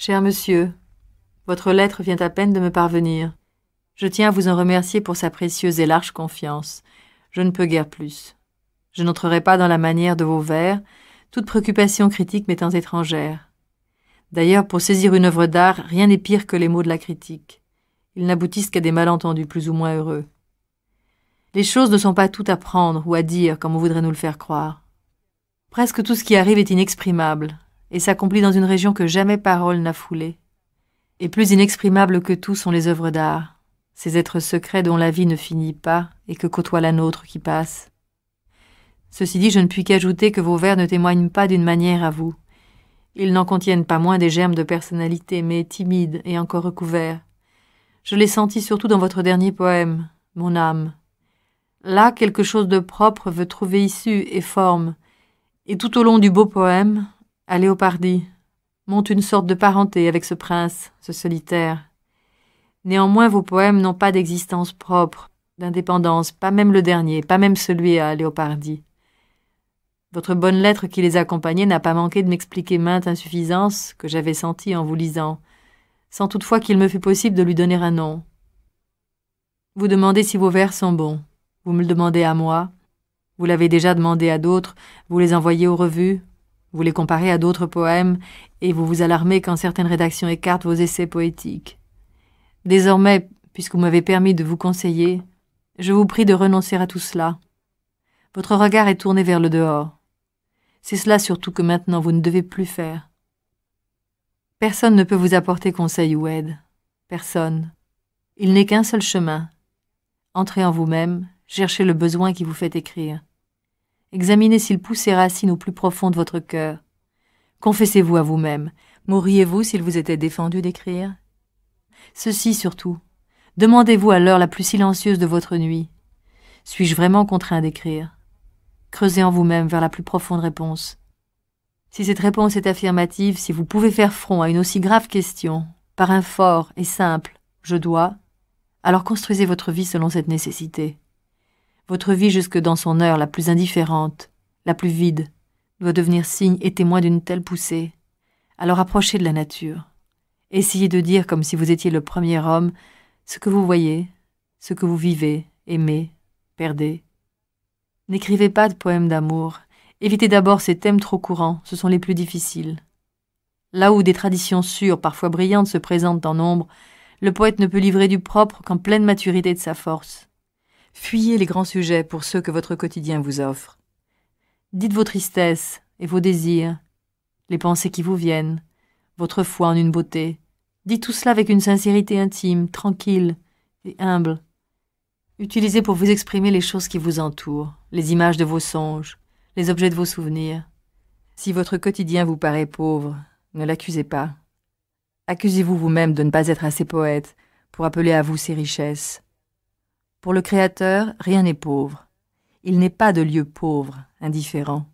Cher monsieur, votre lettre vient à peine de me parvenir. Je tiens à vous en remercier pour sa précieuse et large confiance. Je ne peux guère plus. Je n'entrerai pas dans la manière de vos vers, toute préoccupation critique m'étant étrangère. D'ailleurs, pour saisir une œuvre d'art, rien n'est pire que les mots de la critique. Ils n'aboutissent qu'à des malentendus plus ou moins heureux. Les choses ne sont pas toutes à prendre ou à dire comme on voudrait nous le faire croire. Presque tout ce qui arrive est inexprimable, et s'accomplit dans une région que jamais parole n'a foulée. Et plus inexprimables que tout sont les œuvres d'art, ces êtres secrets dont la vie ne finit pas et que côtoie la nôtre qui passe. Ceci dit, je ne puis qu'ajouter que vos vers ne témoignent pas d'une manière à vous. Ils n'en contiennent pas moins des germes de personnalité, mais timides et encore recouverts. Je l'ai senti surtout dans votre dernier poème, Mon âme. Là, quelque chose de propre veut trouver issue et forme, et tout au long du beau poème, à Léopardi, monte une sorte de parenté avec ce prince, ce solitaire. Néanmoins, vos poèmes n'ont pas d'existence propre, d'indépendance, pas même le dernier, pas même celui à Léopardi. Votre bonne lettre qui les accompagnait n'a pas manqué de m'expliquer maintes insuffisances que j'avais senties en vous lisant, sans toutefois qu'il me fût possible de lui donner un nom. Vous demandez si vos vers sont bons. Vous me le demandez à moi. Vous l'avez déjà demandé à d'autres. Vous les envoyez aux revues. Vous les comparez à d'autres poèmes, et vous vous alarmez quand certaines rédactions écartent vos essais poétiques. Désormais, puisque vous m'avez permis de vous conseiller, je vous prie de renoncer à tout cela. Votre regard est tourné vers le dehors. C'est cela surtout que maintenant vous ne devez plus faire. Personne ne peut vous apporter conseil ou aide. Personne. Il n'est qu'un seul chemin. Entrez en vous-même, cherchez le besoin qui vous fait écrire. Examinez s'il pousse ses racines au plus profond de votre cœur. Confessez-vous à vous-même. Mourriez-vous s'il vous était défendu d'écrire? Ceci surtout. Demandez-vous à l'heure la plus silencieuse de votre nuit. Suis-je vraiment contraint d'écrire? Creusez en vous-même vers la plus profonde réponse. Si cette réponse est affirmative, si vous pouvez faire front à une aussi grave question, par un fort et simple « je dois », alors construisez votre vie selon cette nécessité. Votre vie jusque dans son heure la plus indifférente, la plus vide, doit devenir signe et témoin d'une telle poussée. Alors approchez de la nature. Essayez de dire comme si vous étiez le premier homme ce que vous voyez, ce que vous vivez, aimez, perdez. N'écrivez pas de poèmes d'amour. Évitez d'abord ces thèmes trop courants, ce sont les plus difficiles. Là où des traditions sûres, parfois brillantes, se présentent en nombre, le poète ne peut livrer du propre qu'en pleine maturité de sa force. Fuyez les grands sujets pour ceux que votre quotidien vous offre. Dites vos tristesses et vos désirs, les pensées qui vous viennent, votre foi en une beauté. Dites tout cela avec une sincérité intime, tranquille et humble. Utilisez pour vous exprimer les choses qui vous entourent, les images de vos songes, les objets de vos souvenirs. Si votre quotidien vous paraît pauvre, ne l'accusez pas. Accusez-vous vous-même de ne pas être assez poète pour appeler à vous ces richesses. Pour le Créateur, rien n'est pauvre. Il n'est pas de lieu pauvre, indifférent.